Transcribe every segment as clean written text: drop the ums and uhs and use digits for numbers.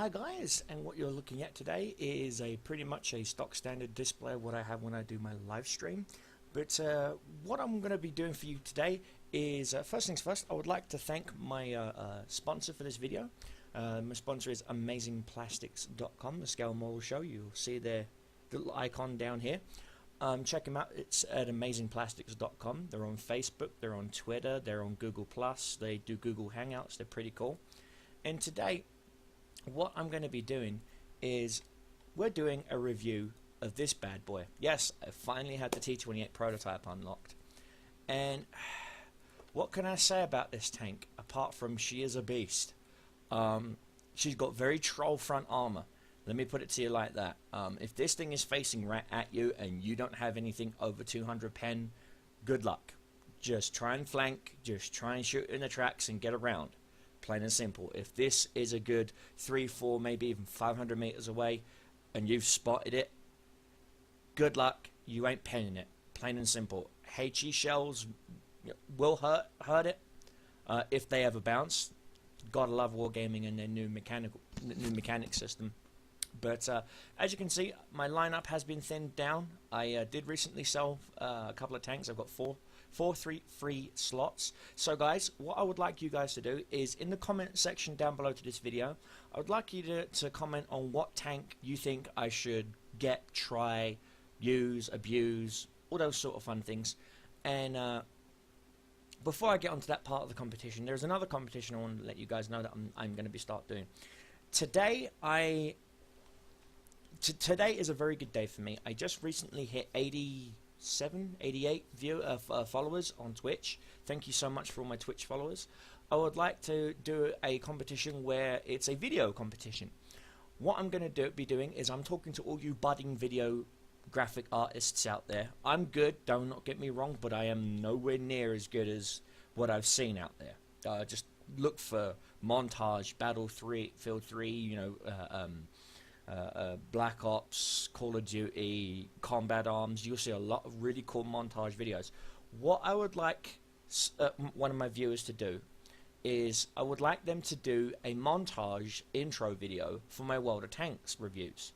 Hi guys, and what you're looking at today is a pretty much a stock standard display of what I have when I do my live stream. But what I'm going to be doing for you today is, first things first, I would like to thank my sponsor for this video. My sponsor is AmazingPlastics.com, the scale model show. You'll see their little icon down here. Check them out. It's at AmazingPlastics.com. They're on Facebook, they're on Twitter, they're on Google+, they do Google Hangouts, they're pretty cool. And today, what I'm going to be doing is we're doing a review of this bad boy. Yes, I finally had the T28 prototype unlocked. And what can I say about this tank apart from she is a beast? She's got very troll front armor. Let me put it to you like that. If this thing is facing right at you and you don't have anything over 200 pen, good luck. Just try and flank, just try and shoot in the tracks and get around. Plain and simple. If this is a good 3, 4, maybe even 500 meters away and you've spotted it, good luck, you ain't penning it. Plain and simple. HE shells will hurt it if they ever bounce. Gotta love Wargaming and their new mechanic system. But as you can see, my lineup has been thinned down. I did recently sell a couple of tanks. I've got four free slots. So guys, what I would like you guys to do is in the comment section down below to this video, I would like you to comment on what tank you think I should get, try, use, abuse, all those sort of fun things. And before I get onto that part of the competition, there's another competition I want to let you guys know that I'm going to be start doing. Today today is a very good day for me. I just recently hit 88 followers on Twitch. Thank you so much for all my Twitch followers. I would like to do a competition where it's a video competition. What I'm going to be doing is I'm talking to all you budding video graphic artists out there. I'm good, do not get me wrong, but I am nowhere near as good as what I've seen out there. Just look for Montage, Battlefield 3, you know, Black Ops, Call of Duty, Combat Arms. You'll see a lot of really cool montage videos. What I would like one of my viewers to do is I would like them to do a montage intro video for my World of Tanks reviews.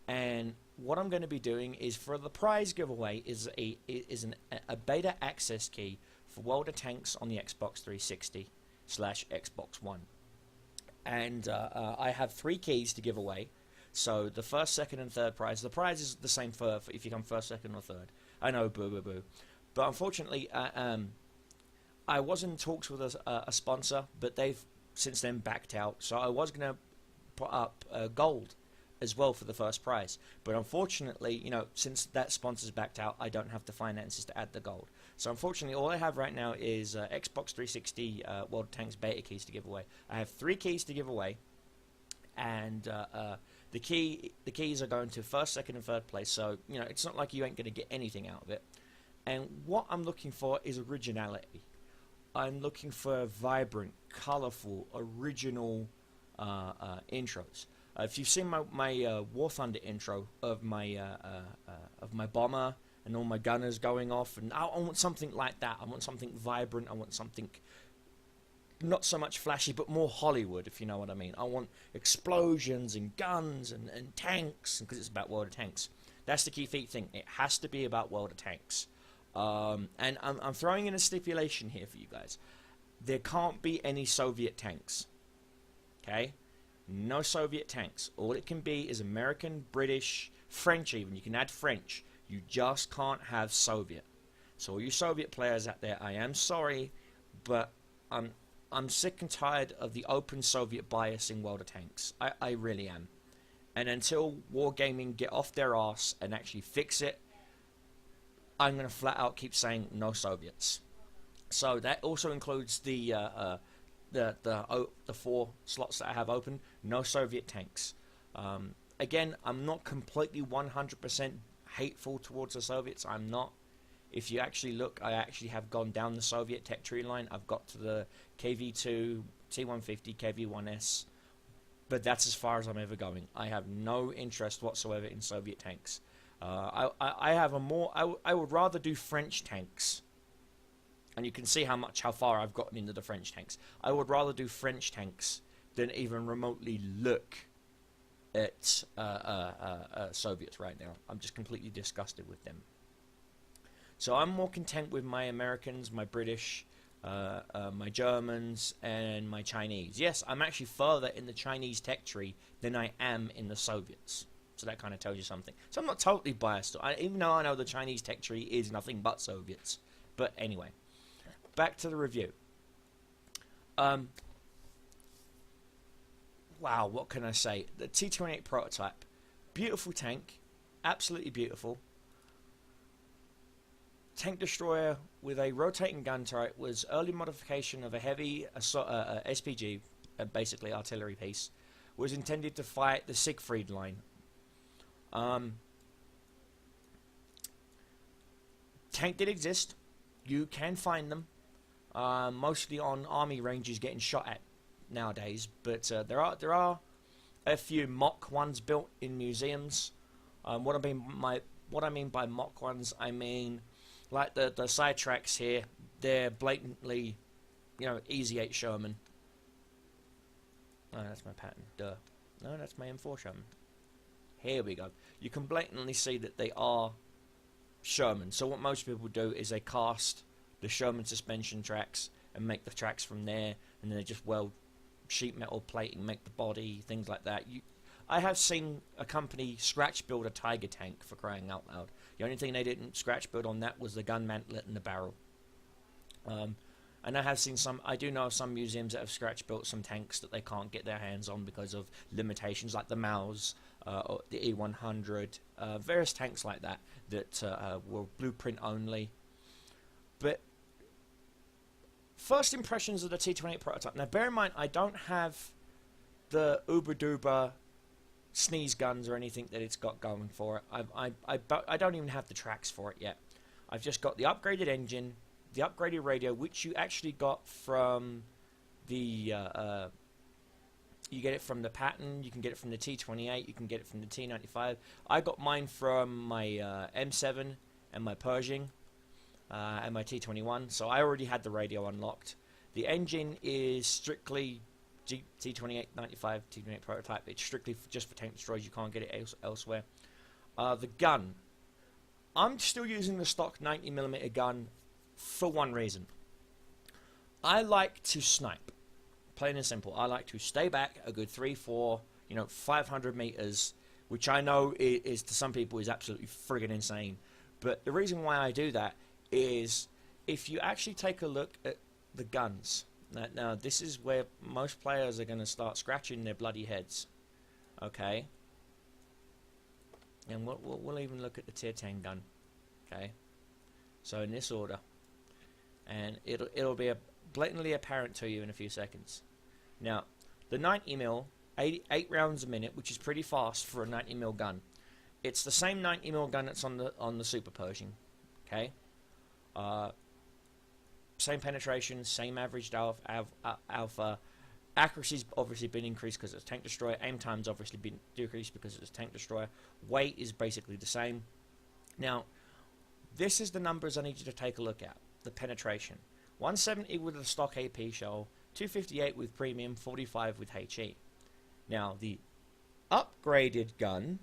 And what I'm going to be doing is for the prize giveaway is a beta access key for World of Tanks on the Xbox 360/Xbox One. And I have 3 keys to give away. So the first, second, and third prize. The prize is the same for if you come first, second, or third. I know, boo, boo, boo. But unfortunately, I was in talks with a sponsor, but they've since then backed out. So I was going to put up gold as well for the first prize. But unfortunately, you know, since that sponsor's backed out, I don't have the finances to add the gold. So unfortunately, all I have right now is Xbox 360 World of Tanks beta keys to give away. I have 3 keys to give away, and the keys are going to first, second, and third place. So you know, it's not like you ain't going to get anything out of it. And what I'm looking for is originality. I'm looking for vibrant, colorful, original intros. If you've seen my War Thunder intro of my bomber and all my gunners going off, and I want something like that. I want something vibrant. I want something not so much flashy, but more Hollywood, if you know what I mean. I want explosions and guns and tanks, because it's about World of Tanks. That's the key thing. It has to be about World of Tanks. And I'm throwing in a stipulation here for you guys. There can't be any Soviet tanks. Okay? No Soviet tanks. All it can be is American, British, French even. You can add French. You just can't have Soviet. So all you Soviet players out there, I am sorry, but I'm sick and tired of the open Soviet bias in World of Tanks. I really am. And until Wargaming get off their ass and actually fix it, I'm going to flat out keep saying no Soviets. So that also includes the 4 slots that I have open. No Soviet tanks. Again, I'm not completely 100% hateful towards the Soviets. I'm not. If you actually look, I actually have gone down the Soviet tech tree line. I've got to the KV-2, T150, KV-1S, but that's as far as I'm ever going. I have no interest whatsoever in Soviet tanks. I would rather do French tanks, and you can see how far I've gotten into the French tanks. I would rather do French tanks than even remotely look at Soviets right now. I'm just completely disgusted with them. So I'm more content with my Americans, my British, my Germans, and my Chinese. Yes, I'm actually further in the Chinese tech tree than I am in the Soviets. So that kind of tells you something. So I'm not totally biased, even though I know the Chinese tech tree is nothing but Soviets. But anyway, back to the review. Wow, what can I say? The T28 Prototype. Beautiful tank. Absolutely beautiful. Tank destroyer with a rotating gun turret was early modification of a heavy SPG, basically artillery piece, was intended to fight the Siegfried line. Tank did exist. You can find them, mostly on army ranges getting shot at nowadays. But there are a few mock ones built in museums. What I mean by mock ones, I mean like the side tracks here. They're blatantly, Easy 8 Sherman. Oh, that's my pattern. Duh. No, that's my M4 Sherman. Here we go. You can blatantly see that they are Sherman. So what most people do is they cast the Sherman suspension tracks and make the tracks from there, and then they just weld sheet metal plating, make the body, things like that. I have seen a company scratch build a Tiger tank, for crying out loud. The only thing they didn't scratch build on that was the gun mantlet and the barrel. And I do know of some museums that have scratch built some tanks that they can't get their hands on because of limitations, like the Maus, or the E100, various tanks like that were blueprint only. But first impressions of the T28 Prototype. Now bear in mind, I don't have the uber duper sneeze guns or anything that it's got going for it. I don't even have the tracks for it yet. I've just got the upgraded engine, the upgraded radio, which you actually got from the you get it from the Patton, you can get it from the T28, you can get it from the T95. I got mine from my M7 and my Pershing and my T21, so I already had the radio unlocked. The engine is strictly T28, 95, T28 Prototype. It's strictly just for tank destroyers. You can't get it elsewhere. The gun. I'm still using the stock 90mm gun for one reason. I like to snipe. Plain and simple. I like to stay back a good 3, 4, 500 meters, which I know is to some people is absolutely friggin' insane. But the reason why I do that is if you actually take a look at the guns. Now, this is where most players are going to start scratching their bloody heads. Okay? And we'll even look at the tier 10 gun. Okay? So in this order. And it'll be blatantly apparent to you in a few seconds. Now, the 90mm, 8 rounds a minute, which is pretty fast for a 90mm gun. It's the same 90mm gun that's on the Super Pershing. Okay? Same penetration, same averaged alpha. Accuracy's obviously been increased because it's tank destroyer. Aim time's obviously been decreased because it's tank destroyer. Weight is basically the same. Now, this is the numbers I need you to take a look at. The penetration. 170 with the stock AP shell, 258 with premium, 45 with HE. Now, the upgraded gun,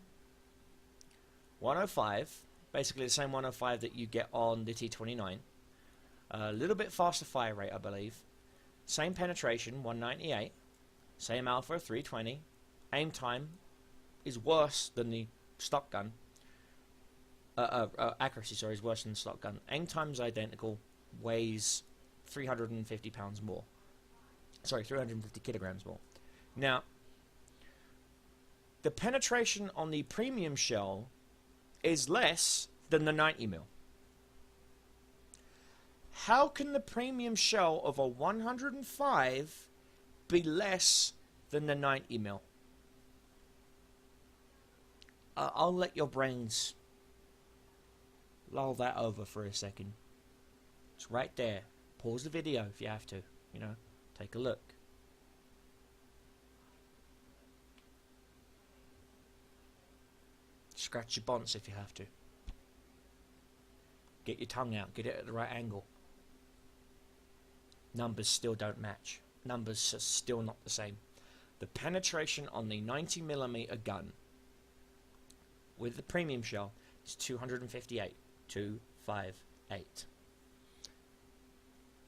105, basically the same 105 that you get on the T29. A little bit faster fire rate, I believe. Same penetration, 198. Same alpha, 320. Aim time is worse than the stock gun. Accuracy, sorry, is worse than the stock gun. Aim time is identical. Weighs 350 pounds more. Sorry, 350 kilograms more. Now, the penetration on the premium shell is less than the 90mm. How can the premium shell of a 105 be less than the 90mm? I'll let your brains lull that over for a second. It's right there. Pause the video if you have to. Take a look. Scratch your bonds if you have to. Get your tongue out. Get it at the right angle. Numbers still don't match. Numbers are still not the same. The penetration on the 90mm gun with the premium shell is 258. 258.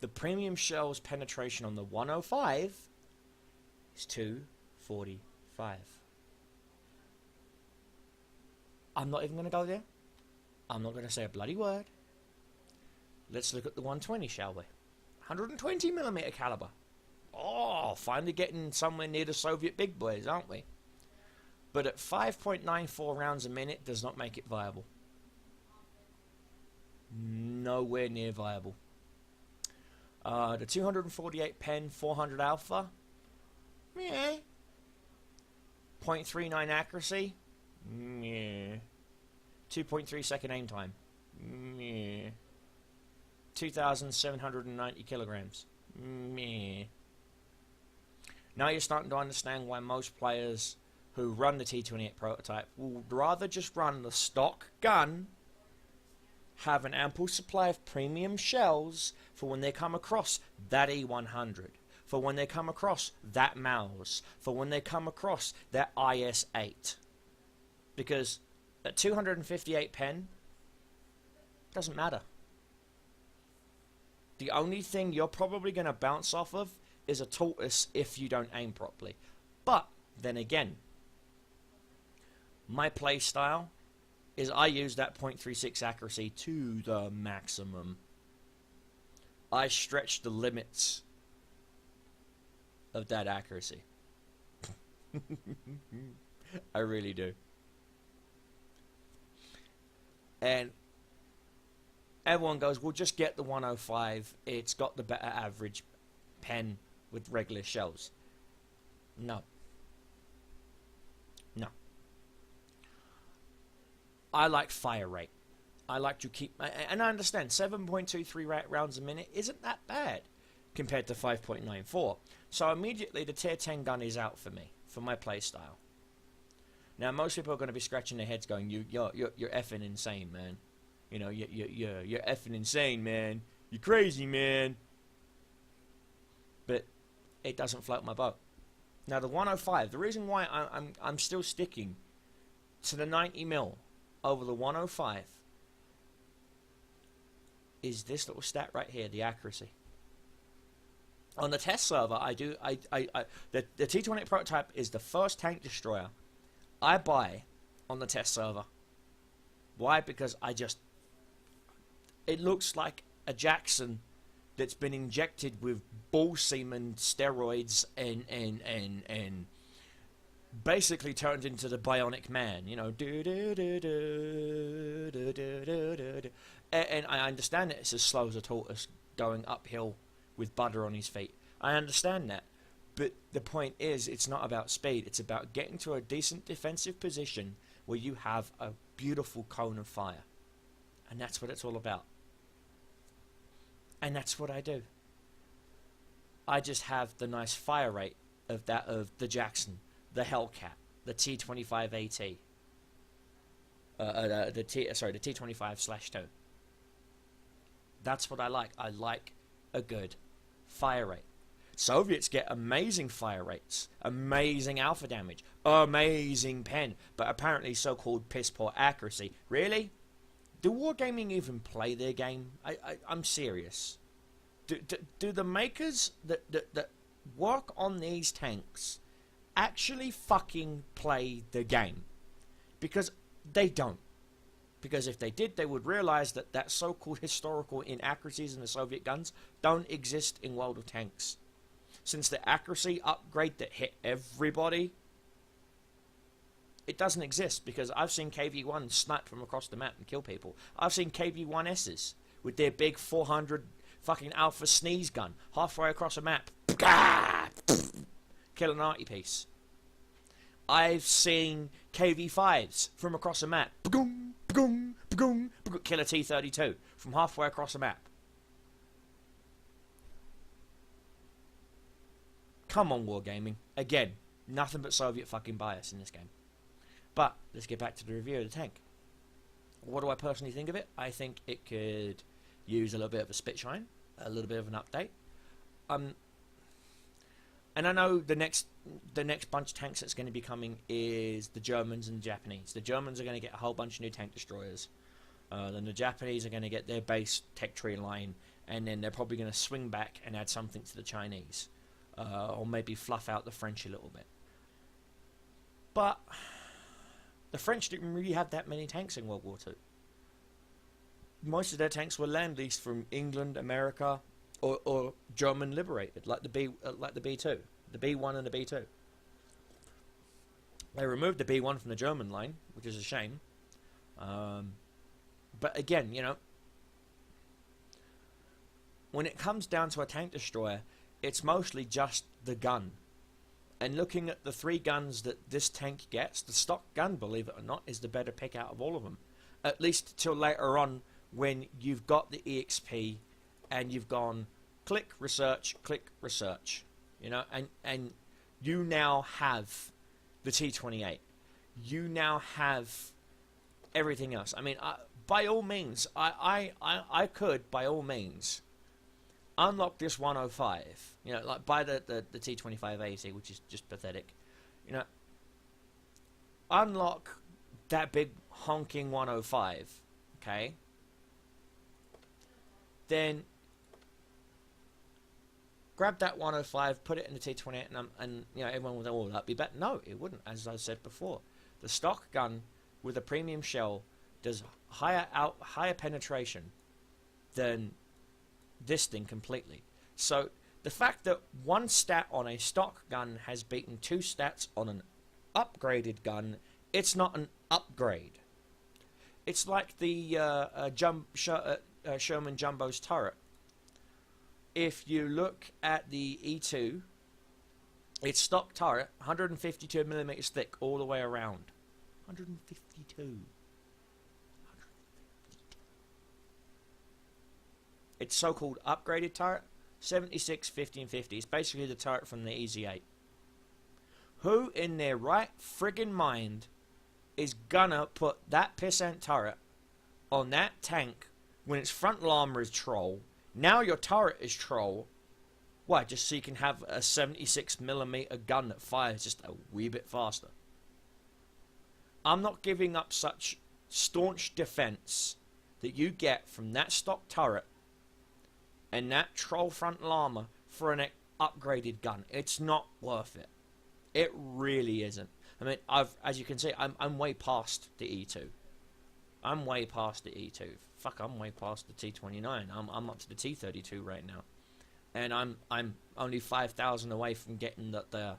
The premium shell's penetration on the 105 is 245. I'm not even going to go there. I'm not going to say a bloody word. Let's look at the 120, shall we? 120mm caliber. Oh, finally getting somewhere near the Soviet big boys, aren't we? But at 5.94 rounds a minute does not make it viable. Nowhere near viable. The 248 pen 400 alpha. Meh. 0.39 accuracy. Meh. 2.3 second aim time. Meh. 2,790 kilograms. Meh. Now you're starting to understand why most players who run the T28 prototype will rather just run the stock gun, have an ample supply of premium shells for when they come across that E100, for when they come across that Mouse, for when they come across that IS-8. Because at 258 pen, doesn't matter. The only thing you're probably going to bounce off of is a tortoise if you don't aim properly. But then again, my play style is I use that 0.36 accuracy to the maximum. I stretch the limits of that accuracy. I really do. And everyone goes, well, just get the 105. It's got the better average pen with regular shells. No. No. I like fire rate. I like to keep... And I understand, 7.23 rounds a minute isn't that bad compared to 5.94. So immediately the tier 10 gun is out for me, for my playstyle. Now most people are going to be scratching their heads going, you're effing insane, man. You know, you're effing insane, man. You're crazy, man. But it doesn't float my boat. Now the 105, the reason why I'm still sticking to the 90mm over the 105 is this little stat right here, the accuracy. On the test server, the T28 prototype is the first tank destroyer I buy on the test server. Why? Because it looks like a Jackson that's been injected with bull semen steroids and basically turned into the Bionic Man, you know. And I understand that it's as slow as a tortoise going uphill with butter on his feet. I understand that. But the point is, it's not about speed. It's about getting to a decent defensive position where you have a beautiful cone of fire. And that's what it's all about. And that's what I do. I just have the nice fire rate of the Jackson, the Hellcat, the T28 AT, the T25/2. That's what I like. I like a good fire rate. Soviets get amazing fire rates, amazing alpha damage, amazing pen, but apparently so-called piss-poor accuracy. Really? Do Wargaming even play their game? I'm serious. Do the makers that work on these tanks actually fucking play the game? Because they don't. Because if they did, they would realize that so-called historical inaccuracies in the Soviet guns don't exist in World of Tanks. Since the accuracy upgrade that hit everybody, it doesn't exist, because I've seen KV-1 snipe from across the map and kill people. I've seen KV-1Ss with their big 400 fucking alpha sneeze gun halfway across a map. Kill an arty piece. I've seen KV-5s from across a map. Kill a T28 from halfway across a map. Come on, Wargaming. Again, nothing but Soviet fucking bias in this game. But let's get back to the review of the tank. What do I personally think of it? I think it could use a little bit of a spit shine, a little bit of an update. And I know the next bunch of tanks that's going to be coming is the Germans and the Japanese. The Germans are going to get a whole bunch of new tank destroyers. Then the Japanese are going to get their base tech tree line, and then they're probably going to swing back and add something to the Chinese, or maybe fluff out the French a little bit. But the French didn't really have that many tanks in World War II. Most of their tanks were land-leased from England, America, or German liberated, like the B2, the B1 and the B2. They removed the B1 from the German line, which is a shame. But again, you know, when it comes down to a tank destroyer, it's mostly just the gun. And looking at the 3 guns that this tank gets, the stock gun, believe it or not, is the better pick out of all of them. At least till later on, when you've got the EXP and you've gone click research, you know, and you now have the T28. You now have everything else. I mean, by all means, I could, by all means, unlock this 105. You know, like buy the T25 AEC, which is just pathetic. You know, unlock that big honking 105. Okay. Then grab that 105, put it in the T28, and you know, everyone will go, oh, that'd be better. No, it wouldn't. As I said before, the stock gun with a premium shell does higher penetration than this thing completely. So the fact that one stat on a stock gun has beaten 2 stats on an upgraded gun, it's not an upgrade. It's like the Sherman Jumbo's turret. If you look at the E2, it's stock turret, 152 millimeters thick all the way around. 152. Its so-called upgraded turret, 76, 50, and 50. It's basically the turret from the EZ8. Who in their right friggin' mind is gonna put that pissant turret on that tank when its frontal armor is troll? Now your turret is troll. Why? Just so you can have a 76mm gun that fires just a wee bit faster. I'm not giving up such staunch defense that you get from that stock turret and that troll frontal armor for an upgraded gun. It's not worth it. It really isn't. I mean, as you can see, I'm way past the E2. I'm way past the E2. Fuck, I'm way past the T29. I'm up to the T32 right now, and I'm only 5,000 away from getting the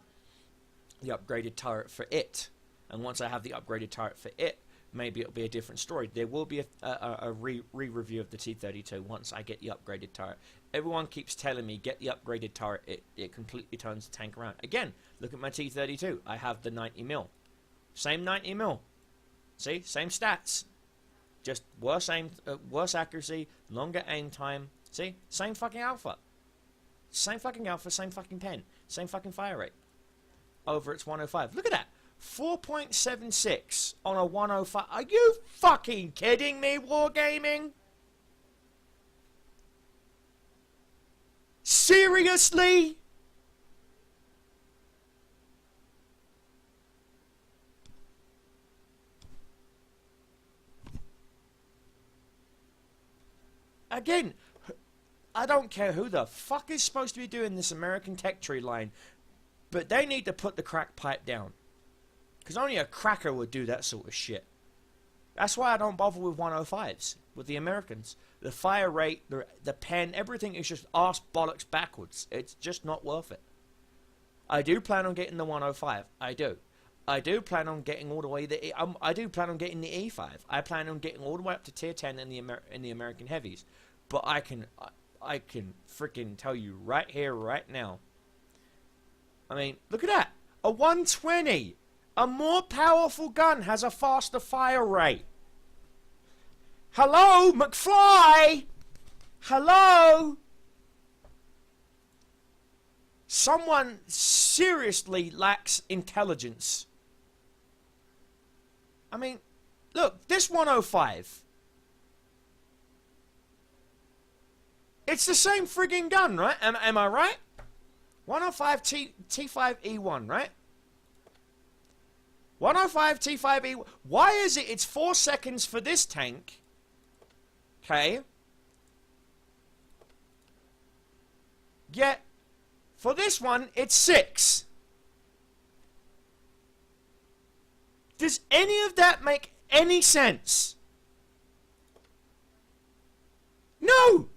upgraded turret for it. And once I have the upgraded turret for it, maybe it'll be a different story. There will be a re-review of the T32 once I get the upgraded turret. Everyone keeps telling me, get the upgraded turret, it completely turns the tank around. Again, look at my T32. I have the 90mm. Same 90mm. See? Same stats. Just worse aim, worse accuracy, longer aim time. See? Same fucking alpha. Same fucking alpha, same fucking pen. Same fucking fire rate. Over its 105. Look at that. 4.76 on a 105. Are you fucking kidding me, Wargaming? Seriously? Again, I don't care who the fuck is supposed to be doing this American tech tree line, but they need to put the crack pipe down. Because only a cracker would do that sort of shit. That's why I don't bother with 105s, with the Americans. The fire rate, the pen, everything is just arse bollocks backwards. It's just not worth it. I do plan on getting the 105. I do. I do plan on getting all the way I do plan on getting the E5. I plan on getting all the way up to tier 10 in the American heavies. But I can freaking tell you right here, right now. I mean, look at that. A 120. A more powerful gun has a faster fire rate. Hello, McFly? Hello? Someone seriously lacks intelligence. I mean, look, this 105. It's the same friggin' gun, right? Am I right? 105 T5E1, right? 105 T5E1. Why is it it's 4 seconds for this tank? Okay. Yet, for this one, it's 6. Does any of that make any sense? No!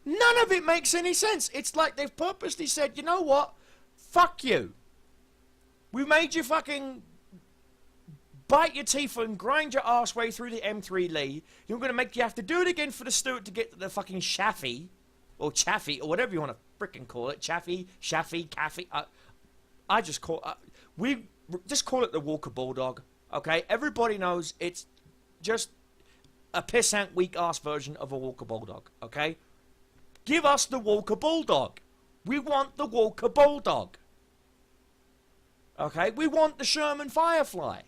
None of it makes any sense. It's like they've purposely said, you know what? Fuck you. We made you fucking bite your teeth and grind your ass way through the M3 Lee. You're going to make you have to do it again for the Stuart to get the fucking Chaffee. Or Chaffee, or whatever you want to frickin' call it. Chaffee, Caffey. I just call we just call it the Walker Bulldog. Okay? Everybody knows it's just a pissant, weak-ass version of a Walker Bulldog. Okay? Give us the Walker Bulldog. We want the Walker Bulldog. Okay? We want the Sherman Firefly.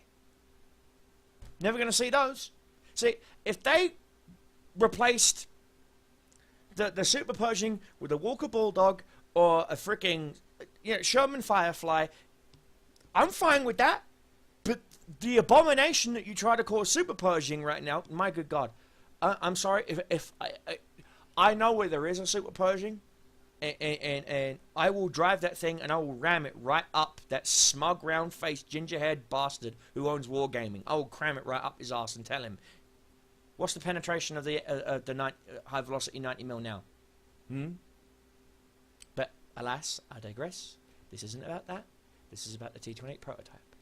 Never going to see those. See, if they replaced the Super Pershing with a Walker Bulldog or a freaking Sherman Firefly, I'm fine with that. But the abomination that you try to call Super Pershing right now, my good God. I'm sorry, if I know where there is a Super Pershing, and I will drive that thing and I will ram it right up that smug, round-faced, ginger-haired bastard who owns Wargaming. I will cram it right up his ass and tell him, what's the penetration of the high-velocity 90mm now? But, alas, I digress. This isn't about that. This is about the T28 prototype.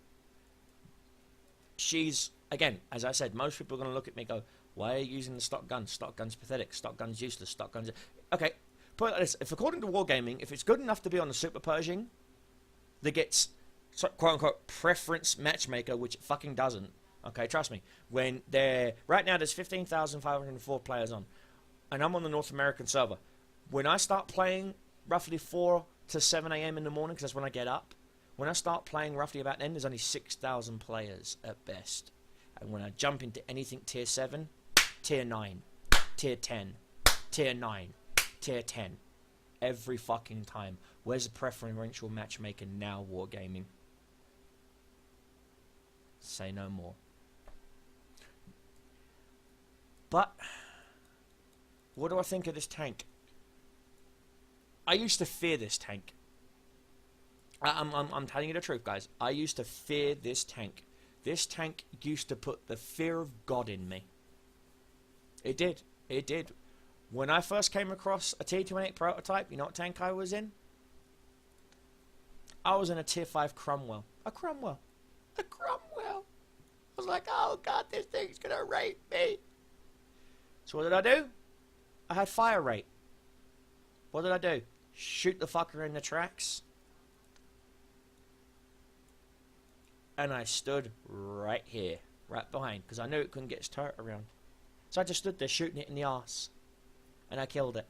She's, again, as I said, most people are going to look at me and go, why are you using the stock gun? Stock gun's pathetic. Stock gun's useless. Stock gun's... Okay, put it like this. If according to Wargaming, if it's good enough to be on the Super Pershing that gets, quote-unquote, preference matchmaker, which it fucking doesn't, okay, trust me, when they're... Right now, there's 15,504 players on, and I'm on the North American server. When I start playing roughly 4 to 7 a.m. in the morning, because that's when I get up, when I start playing roughly about then, there's only 6,000 players at best. And when I jump into anything tier 7, tier 9, tier 10, tier 9, tier 10. Every fucking time. Where's the preferential matchmaker now, Wargaming? Say no more. But, what do I think of this tank? I used to fear this tank. I'm telling you the truth, guys. I used to fear this tank. This tank used to put the fear of God in me. It did. It did. When I first came across a T28 prototype, you know what tank I was in? I was in a tier 5 Cromwell. A Cromwell. A Cromwell. I was like, oh God, this thing's gonna rape me. So what did I do? I had fire rate. What did I do? Shoot the fucker in the tracks. And I stood right here, right behind, because I knew it couldn't get its turret around. So I just stood there shooting it in the arse. And I killed it.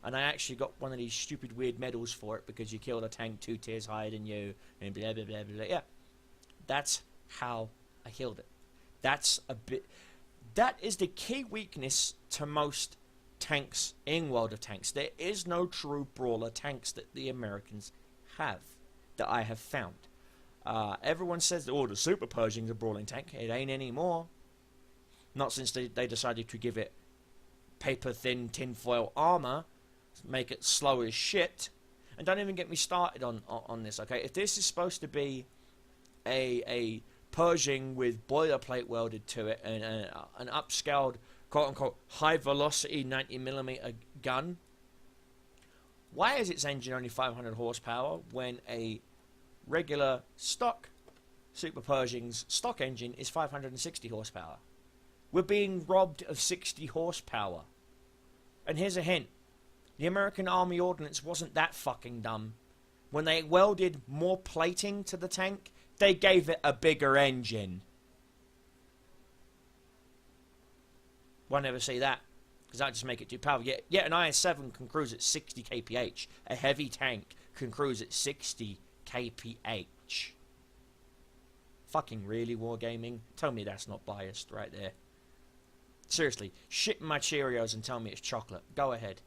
And I actually got one of these stupid weird medals for it, because you killed a tank 2 tiers higher than you, and blah blah blah blah. Yeah. That's how I killed it. That's a bit... That is the key weakness to most tanks in World of Tanks. There is no true brawler tanks that the Americans have, that I have found. Everyone says that, oh, the Super Pershing's a brawling tank. It ain't anymore. Not since they decided to give it paper-thin tinfoil armor, make it slow as shit. And don't even get me started on this, okay? If this is supposed to be a Pershing with boilerplate welded to it and an upscaled, quote-unquote, high-velocity 90mm gun, why is its engine only 500 horsepower when a regular stock Super Pershing's stock engine is 560 horsepower? We're being robbed of 60 horsepower. And here's a hint. The American Army Ordnance wasn't that fucking dumb. When they welded more plating to the tank, they gave it a bigger engine. Won't ever see that, because that just make it too powerful. Yet an IS-7 can cruise at 60 kph. A heavy tank can cruise at 60 kph. Fucking really, Wargaming? Tell me that's not biased right there. Seriously, shit my Cheerios and tell me it's chocolate. Go ahead.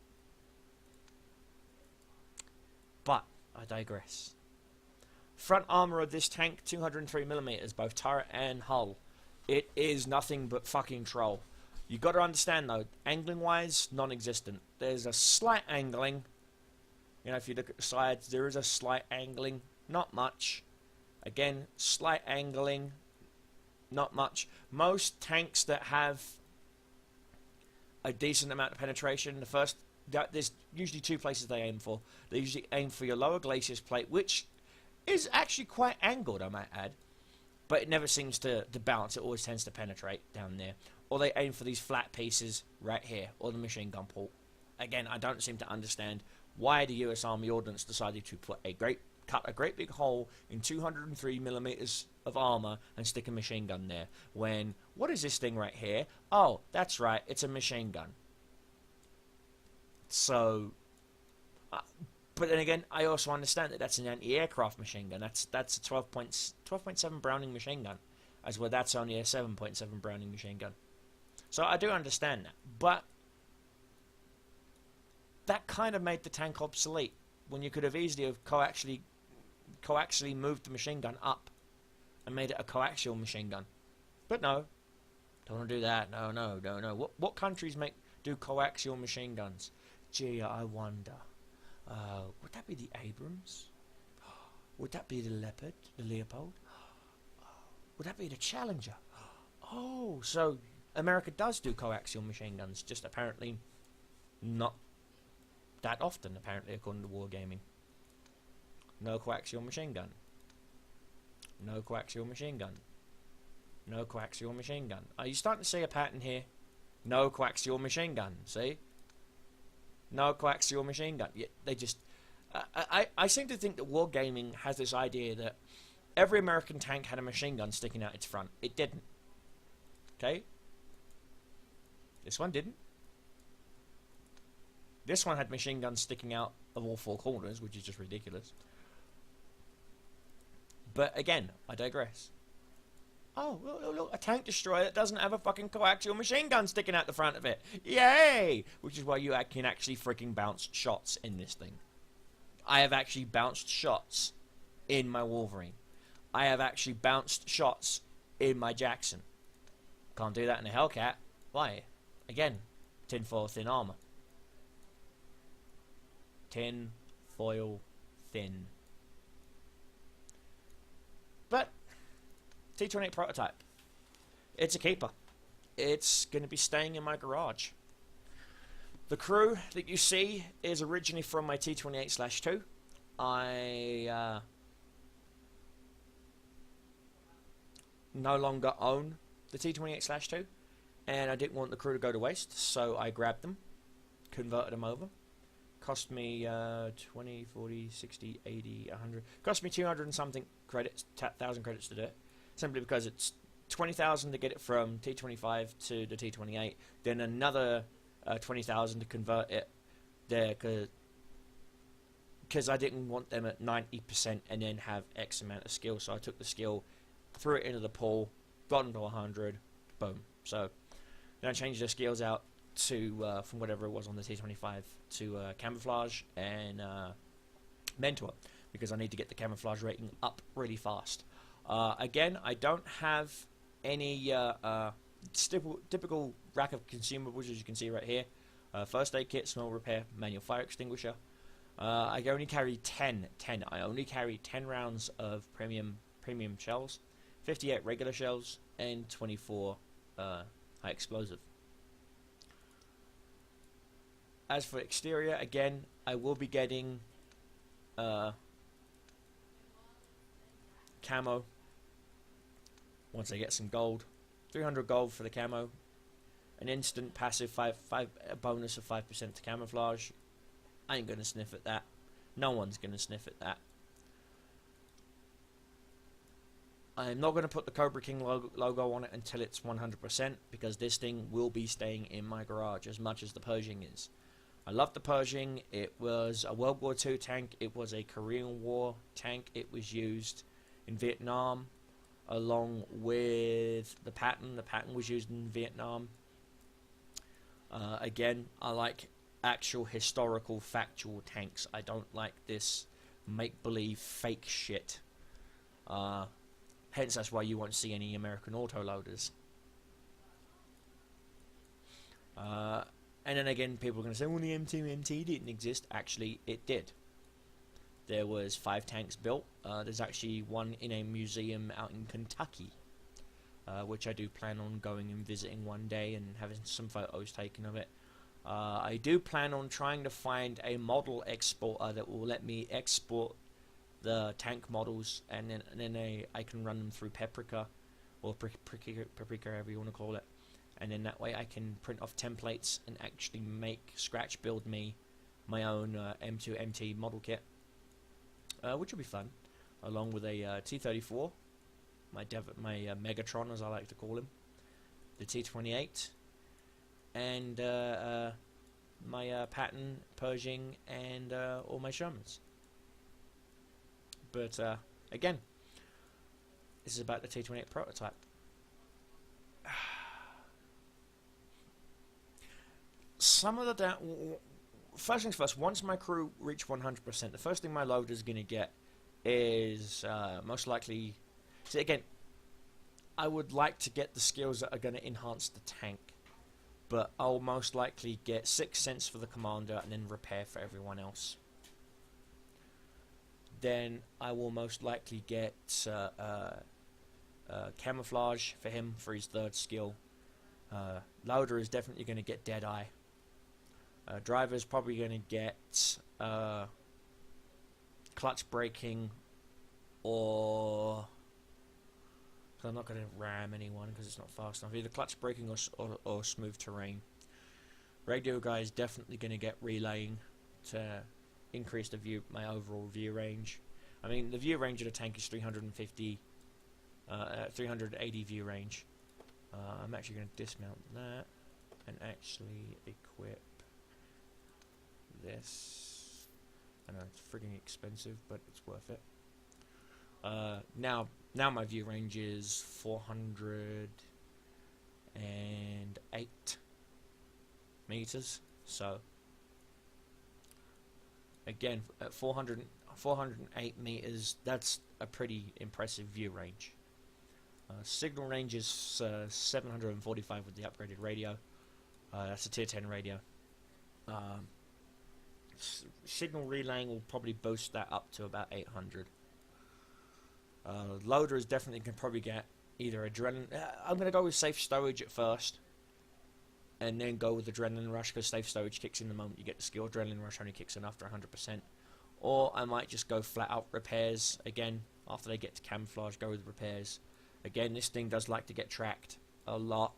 But I digress. Front armor of this tank, 203mm, both turret and hull. It is nothing but fucking troll. You got to understand though, angling wise, non-existent. There's a slight angling. You know, if you look at the sides, there is a slight angling, not much. Again, slight angling, not much. Most tanks that have a decent amount of penetration, there's usually two places they aim for. They usually aim for your lower glacis plate, which is actually quite angled, I might add. But it never seems to bounce. It always tends to penetrate down there. Or they aim for these flat pieces right here, or the machine gun port. Again, I don't seem to understand why the US Army Ordnance decided to cut a great big hole in 203mm of armor and stick a machine gun there. When, what is this thing right here? Oh, that's right, it's a machine gun. So, but then again, I also understand that that's an anti-aircraft machine gun. That's a 12.7 Browning machine gun, as well. That's only a 7.7 Browning machine gun. So I do understand that, but that kind of made the tank obsolete when you could have easily have coaxially moved the machine gun up and made it a coaxial machine gun. But no, don't want to do that. No. What countries do coaxial machine guns? Gee, I wonder. Would that be the Abrams? Would that be the Leopard, the Leopold? Would that be the Challenger? Oh, so America does do coaxial machine guns, just apparently not that often, apparently, according to Wargaming. No coaxial machine gun. No coaxial machine gun. No coaxial machine gun. Are you starting to see a pattern here? No coaxial machine gun, see? No coaxial machine gun. Yeah, they just... I seem to think that Wargaming has this idea that every American tank had a machine gun sticking out its front. It didn't. Okay? This one didn't. This one had machine guns sticking out of all four corners, which is just ridiculous. But again, I digress. Oh, look, a tank destroyer that doesn't have a fucking coaxial machine gun sticking out the front of it. Yay! Which is why you can actually freaking bounce shots in this thing. I have actually bounced shots in my Wolverine. I have actually bounced shots in my Jackson. Can't do that in a Hellcat. Why? Again, tinfoil thin armor. Tin foil thin. But T28 Prototype, it's a keeper. It's going to be staying in my garage. The crew that you see is originally from my T28/2. I no longer own the T28/2, and I didn't want the crew to go to waste, so I grabbed them, converted them over. Cost me 20, 40, 60, 80, 100. Cost me 200 and something credits, 1,000 credits to do it. Simply because it's 20,000 to get it from T25 to the T28, then another 20,000 to convert it there, because I didn't want them at 90% and then have X amount of skill. So I took the skill, threw it into the pool, got them to 100, boom. So then I changed the skills out to from whatever it was on the T25 to camouflage and mentor, because I need to get the camouflage rating up really fast. Again, I don't have any typical rack of consumables, as you can see right here. First aid kit, small repair, manual fire extinguisher. I only carry 10. I only carry 10 rounds of premium shells, 58 regular shells, and 24 high explosive. As for exterior, again, I will be getting camo once I get some gold. 300 gold for the camo. An instant passive a bonus of 5% to camouflage. I ain't gonna sniff at that. No one's gonna sniff at that. I'm not gonna put the Cobra King logo on it until it's 100%, because this thing will be staying in my garage as much as the Pershing is. I love the Pershing. It was a World War II tank. It was a Korean War tank. It was used in Vietnam along with the Patton. The Patton was used in Vietnam. Again, I like actual historical, factual tanks. I don't like this make-believe fake shit. Hence, that's why you won't see any American autoloaders. And then again, people are going to say, well, the M2MT didn't exist. Actually, it did. There was 5 tanks built. There's actually one in a museum out in Kentucky, which I do plan on going and visiting one day and having some photos taken of it. I do plan on trying to find a model exporter that will let me export the tank models, and then I can run them through Paprika, or Paprika, however you want to call it. And then that way I can print off templates and actually scratch build me my own M2MT model kit, which will be fun, along with a T34, my Megatron as I like to call him, the T28, and my Patton, Pershing, and all my Shermans. But again, this is about the T28 prototype. Some of the first things first, once my crew reach 100%, the first thing my loader is going to get is most likely... See, again, I would like to get the skills that are going to enhance the tank, but I'll most likely get 6 cents for the commander and then repair for everyone else. Then I will most likely get camouflage for him for his 3rd skill. Loader is definitely going to get Deadeye. Driver's probably going to get clutch braking, or... So I'm not going to ram anyone because it's not fast enough. Either clutch braking or smooth terrain. Radio guy is definitely going to get relaying to increase my overall view range. I mean, the view range of the tank is 380 view range. I'm actually going to dismount that and actually equip this. I know it's frigging expensive, but it's worth it. Now my view range is 408 meters. So again, at 408 meters, that's a pretty impressive view range. Signal range is 745 with the upgraded radio. That's a tier 10 radio. Signal relaying will probably boost that up to about 800. Loader is definitely can probably get either adrenaline. I'm going to go with safe stowage at first, and then go with adrenaline rush, because safe stowage kicks in the moment you get the skill. Adrenaline rush only kicks in after 100%. Or I might just go flat out repairs again after they get to camouflage. Go with repairs. Again, this thing does like to get tracked a lot.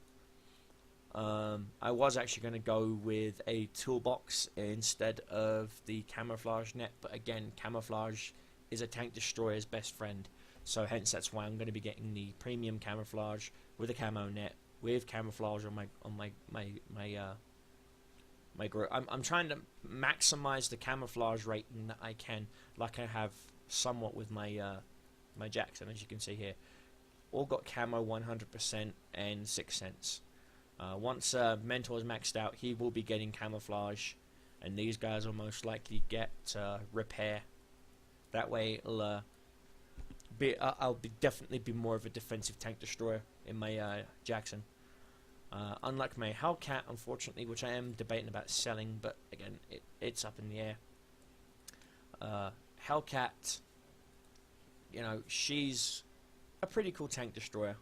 I was actually going to go with a toolbox instead of the camouflage net, but again, camouflage is a tank destroyer's best friend. So hence that's why I'm going to be getting the premium camouflage with a camo net, with camouflage on my group. I'm trying to maximize the camouflage rating that I can, like I have somewhat with my my Jackson, as you can see here. All got camo 100% and 6 cents. Once Mentor's maxed out, he will be getting camouflage, and these guys will most likely get repair. That way, I'll definitely be more of a defensive tank destroyer in my Jackson. Unlike my Hellcat, unfortunately, which I am debating about selling, but again, it's up in the air. Hellcat, you know, she's a pretty cool tank destroyer.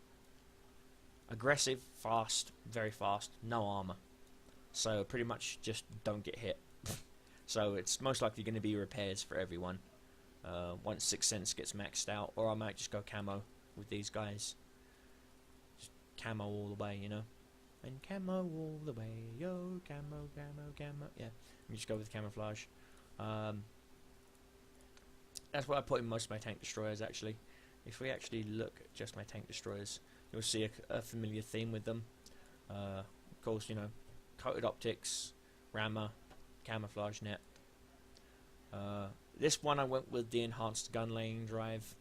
Aggressive, fast, very fast, no armor. So pretty much just don't get hit. So it's most likely going to be repairs for everyone. Once 6 cents gets maxed out, or I might just go camo with these guys. Just camo all the way, you know. And camo all the way, yo, camo, camo, camo. Yeah, you just go with camouflage. That's what I put in most of my tank destroyers, actually. If we actually look at just my tank destroyers, you'll see a familiar theme with them. Of course, you know, coated optics, rammer, camouflage net. This one I went with the enhanced gun laying drive.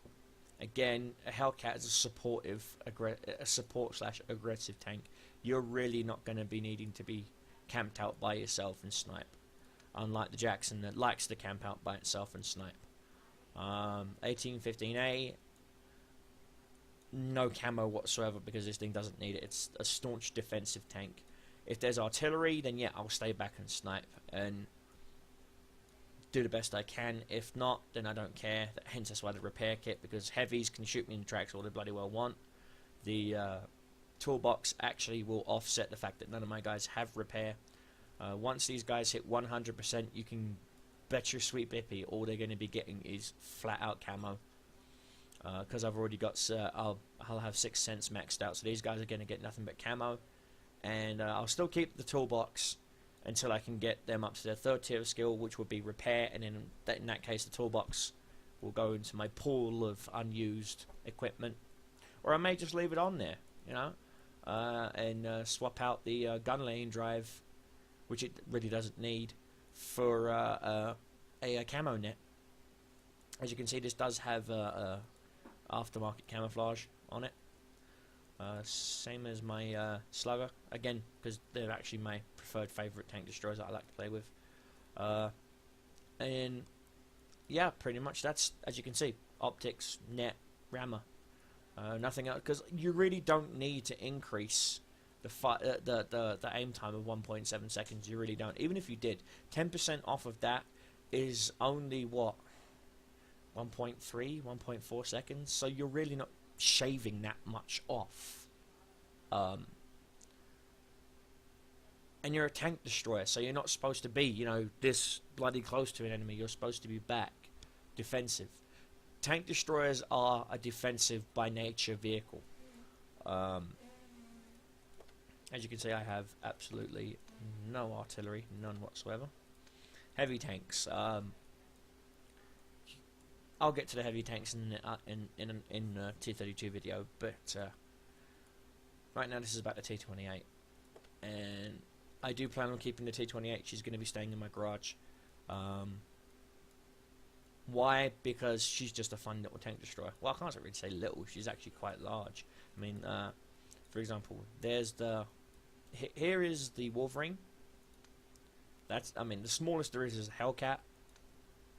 Again, a Hellcat is a support/aggressive tank. You're really not going to be needing to be camped out by yourself and snipe, unlike the Jackson that likes to camp out by itself and snipe. 1815A, no camo whatsoever because this thing doesn't need it. It's a staunch defensive tank. If there's artillery, then yeah, I'll stay back and snipe and do the best I can. If not, then I don't care. Hence, that's why the repair kit, because heavies can shoot me in the tracks all they bloody well want. The toolbox actually will offset the fact that none of my guys have repair. Once these guys hit 100%, you can bet your sweet bippy all they're going to be getting is flat out camo. Because I've already got, I'll have 6 cents maxed out, so these guys are going to get nothing but camo. And I'll still keep the toolbox until I can get them up to their 3rd tier of skill, which would be repair, and then in that case the toolbox will go into my pool of unused equipment. Or I may just leave it on there, you know, and swap out the gun lane drive, which it really doesn't need, for a camo net. As you can see, this does have aftermarket camouflage on it. Same as my Slugger, again, because they're actually my preferred favourite tank destroyers that I like to play with. And yeah, pretty much that's, as you can see, optics, net, rammer, nothing else, because you really don't need to increase the aim time of 1.7 seconds. You really don't. Even if you did, 10% off of that is only what, 1.3, 1.4 seconds. So you're really not shaving that much off. And you're a tank destroyer, so you're not supposed to be, you know, this bloody close to an enemy. You're supposed to be back, defensive. Tank destroyers are a defensive by nature vehicle. As you can see, I have absolutely no artillery, none whatsoever. Heavy tanks. I'll get to the heavy tanks in T32 video, but right now this is about the T28, and I do plan on keeping the T28. She's going to be staying in my garage. Why? Because she's just a fun little tank destroyer. Well, I can't really say little. She's actually quite large. I mean, for example, there's the here is the Wolverine. That's, I mean, the smallest there is Hellcat,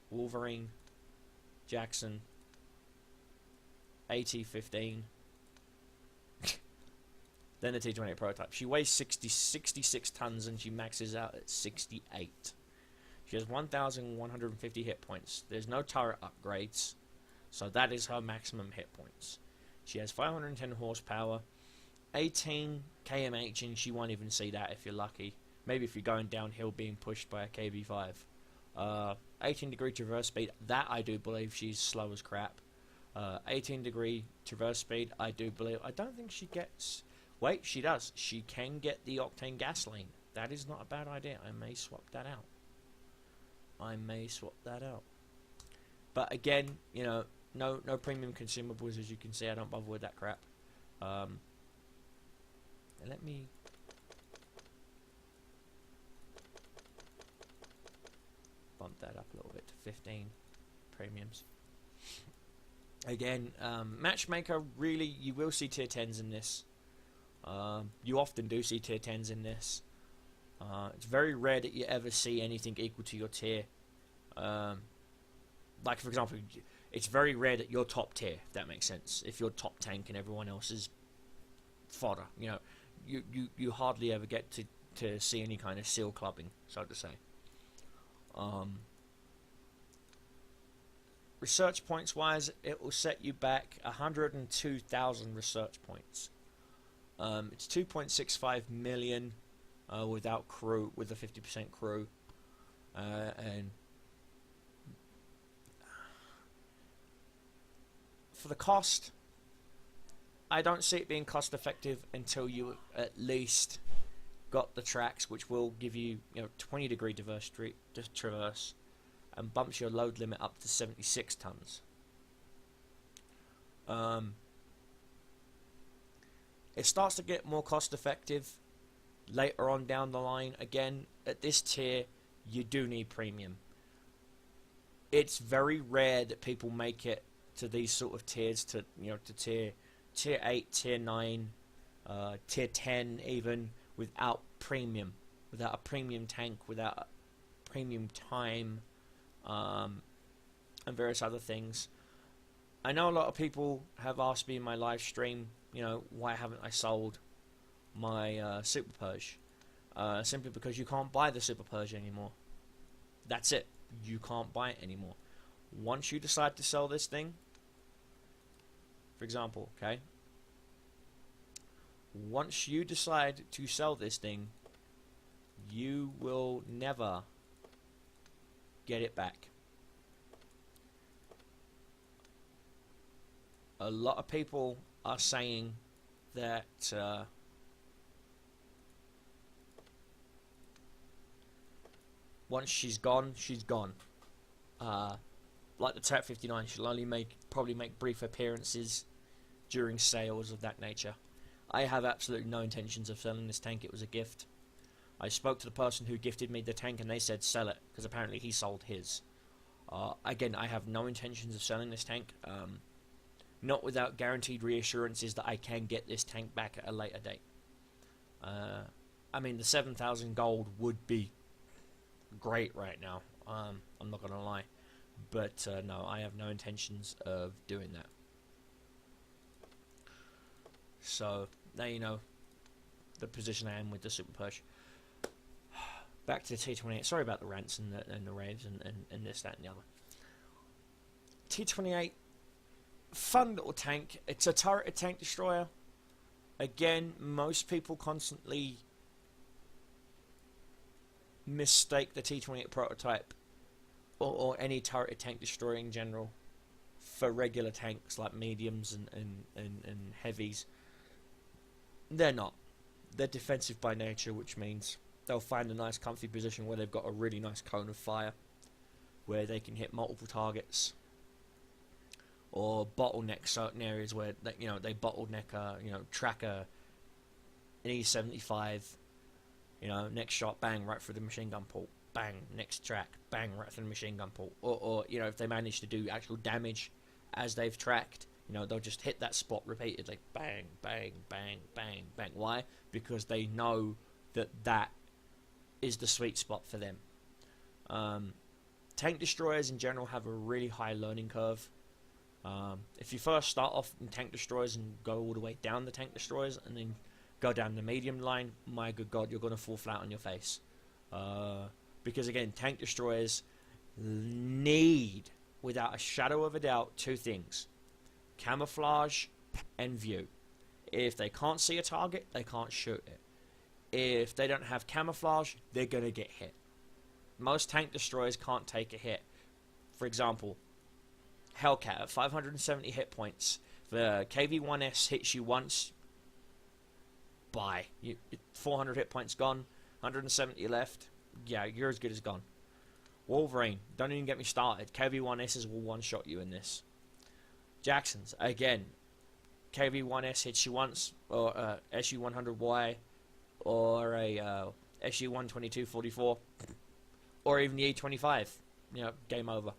Wolverine, Jackson, AT-15, then the T28 Prototype. She weighs 66 tons and she maxes out at 68. She has 1,150 hit points. There's no turret upgrades, so that is her maximum hit points. She has 510 horsepower, 18 kmh, and she won't even see that if you're lucky. Maybe if you're going downhill being pushed by a KB5. 18 degree traverse speed, that I do believe she's slow as crap. 18 degree traverse speed, I do believe. I don't think she gets... Wait, she does. She can get the octane gasoline. That is not a bad idea. I may swap that out. But again, you know, no premium consumables, as you can see. I don't bother with that crap. And let me... bump that up a little bit to 15 premiums. Again, matchmaker, really, you will see tier 10s in this. You often do see tier 10s in this. It's very rare that you ever see anything equal to your tier. Like, for example, it's very rare that you're top tier, if that makes sense. If you're top tank and everyone else is fodder, you know, you hardly ever get to see any kind of seal clubbing, so to say. Research points wise, it will set you back 102,000 research points. It's 2.65 million without crew, with a 50% crew, and for the cost, I don't see it being cost effective until you at least got the tracks, which will give you, 20 degree traverse, and bumps your load limit up to 76 tons. It starts to get more cost effective later on down the line. Again, at this tier, you do need premium. It's very rare that people make it to these sort of tiers, to tier 8, tier 9, tier 10 even, without premium, without a premium tank, without a premium time. and various other things. I know a lot of people have asked me in my live stream, you know, why haven't I sold my Super Purge? Simply because you can't buy the Super Purge anymore. That's it. You can't buy it anymore. Once you decide to sell this thing, for example, okay? Once you decide to sell this thing, you will never get it back. A lot of people are saying that once she's gone, she's gone. Like the T28, she'll only probably make brief appearances during sales of that nature. I have absolutely no intentions of selling this tank. It was a gift. I spoke to the person who gifted me the tank and they said sell it, because apparently he sold his. Again, I have no intentions of selling this tank. Not without guaranteed reassurances that I can get this tank back at a later date. I mean, the 7,000 gold would be great right now. I'm not gonna lie, but no, I have no intentions of doing that. So now you know the position I am with the Super Push. Back to the T28. Sorry about the rants and the raves and this, that, and the other. T28, fun little tank. It's a turreted tank destroyer. Again, most people constantly mistake the T28 prototype or any turreted tank destroyer in general for regular tanks like mediums and heavies. They're not. They're defensive by nature, which means they'll find a nice comfy position where they've got a really nice cone of fire where they can hit multiple targets, or bottleneck certain areas where they bottleneck tracker an E75, next shot, bang, right through the machine gun port, bang, next track, bang, right through the machine gun port, or if they manage to do actual damage as they've tracked, they'll just hit that spot repeatedly, bang, bang, bang, bang, bang. Why? Because they know that is the sweet spot for them. Tank destroyers in general have a really high learning curve. If you first start off in tank destroyers and go all the way down the tank destroyers and then go down the medium line, my good God, you're going to fall flat on your face. Because again, tank destroyers need, without a shadow of a doubt, two things: camouflage and view. If they can't see a target, they can't shoot it. If they don't have camouflage, they're going to get hit. Most tank destroyers can't take a hit. For example, Hellcat at 570 hit points. The KV-1S hits you once, bye. 400 hit points gone, 170 left. Yeah, you're as good as gone. Wolverine, don't even get me started. KV-1Ss will one-shot you in this. Jacksons, again, KV-1S hits you once, or SU-100Y, or a SU-122-44, or even the E25. Game over.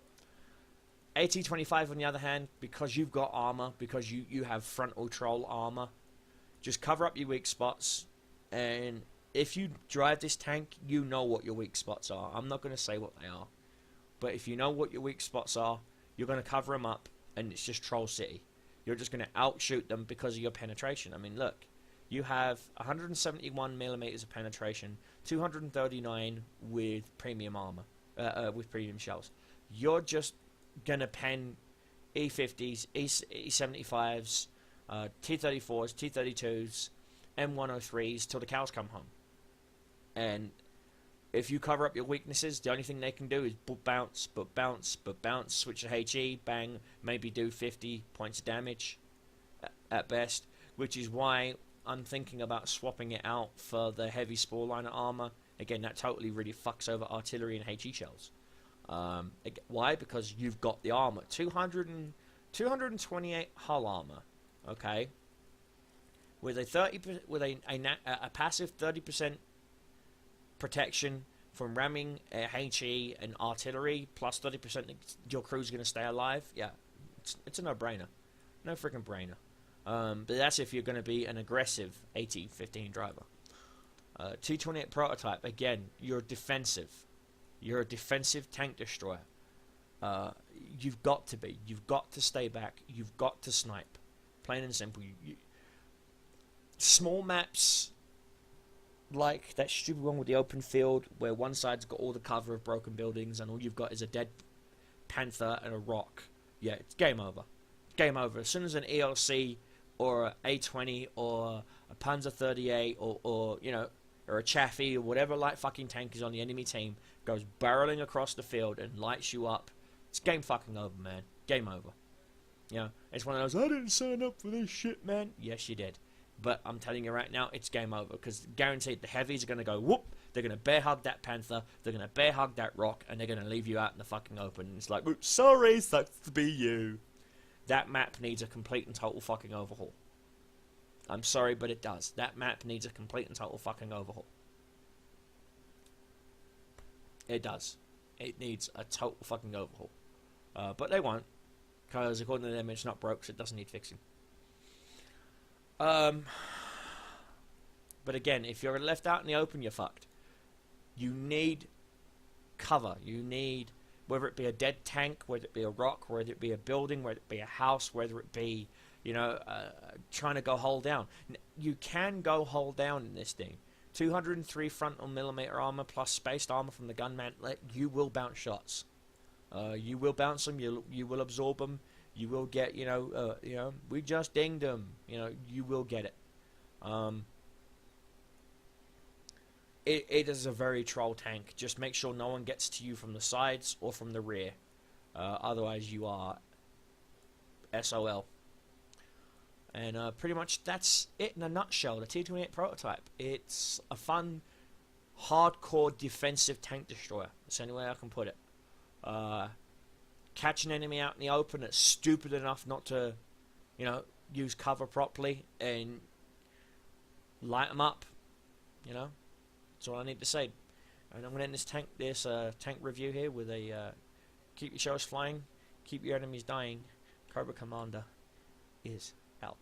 AT-25 on the other hand, because you've got armor, because you have frontal troll armor, just cover up your weak spots, and if you drive this tank, you know what your weak spots are. I'm not going to say what they are, but if you know what your weak spots are, you're going to cover them up, and it's just Troll City. You're just going to outshoot them because of your penetration. I mean, look, you have 171 millimeters of penetration, 239 with premium armor, with premium shells. You're just going to pen E50s, E75s, T34s, T32s, M103s till the cows come home. And if you cover up your weaknesses, the only thing they can do is bounce, switch to HE, bang, maybe do 50 points of damage at best, which is why I'm thinking about swapping it out for the heavy spore liner armor. Again, that totally really fucks over artillery and HE shells. Why? Because you've got the armor. 228 hull armor, okay? With a passive 30% protection from ramming, HE, and artillery, plus 30% your crew's going to stay alive. Yeah, it's a no-brainer. No freaking brainer. But that's if you're going to be an aggressive AT-15 driver. T28 prototype, again, you're defensive. You're a defensive tank destroyer. Uh, you've got to be. You've got to stay back. You've got to snipe. Plain and simple. Small maps like that stupid one with the open field where one side's got all the cover of broken buildings and all you've got is a dead panther and a rock. Yeah, it's game over. Game over. As soon as an ELC or a A20 or a Panzer 38 or you know, or a Chaffee or whatever light fucking tank is on the enemy team goes barreling across the field and lights you up, it's game fucking over, man. Game over. You know, it's one of those, I didn't sign up for this shit, man. Yes, you did. But I'm telling you right now, it's game over. Because guaranteed the heavies are going to go, whoop. They're going to bear hug that panther. They're going to bear hug that rock. And they're going to leave you out in the fucking open. And it's like, sorry, sucks to be you. That map needs a complete and total fucking overhaul. I'm sorry, but it does. That map needs a complete and total fucking overhaul. It does. It needs a total fucking overhaul. But they won't. Because according to them, it's not broke, so it doesn't need fixing. But again, if you're left out in the open, you're fucked. You need cover. You need, whether it be a dead tank, whether it be a rock, whether it be a building, whether it be a house, whether it be, you know, trying to go hull down. You can go hull down in this thing. 203 frontal millimeter armor plus spaced armor from the gun mantlet. You will bounce shots. You will bounce them. You will absorb them. You will get, you know, we just dinged them. You know, you will get it. It is a very troll tank. Just make sure no one gets to you from the sides or from the rear. Otherwise, you are SOL. And pretty much that's it in a nutshell. The T28 prototype. It's a fun, hardcore defensive tank destroyer. That's the only way I can put it. Catch an enemy out in the open that's stupid enough not to, you know, use cover properly and light them up. You know, that's all I need to say. And I'm going to end this tank review here with a keep your shells flying, keep your enemies dying. Cobra Commander is out.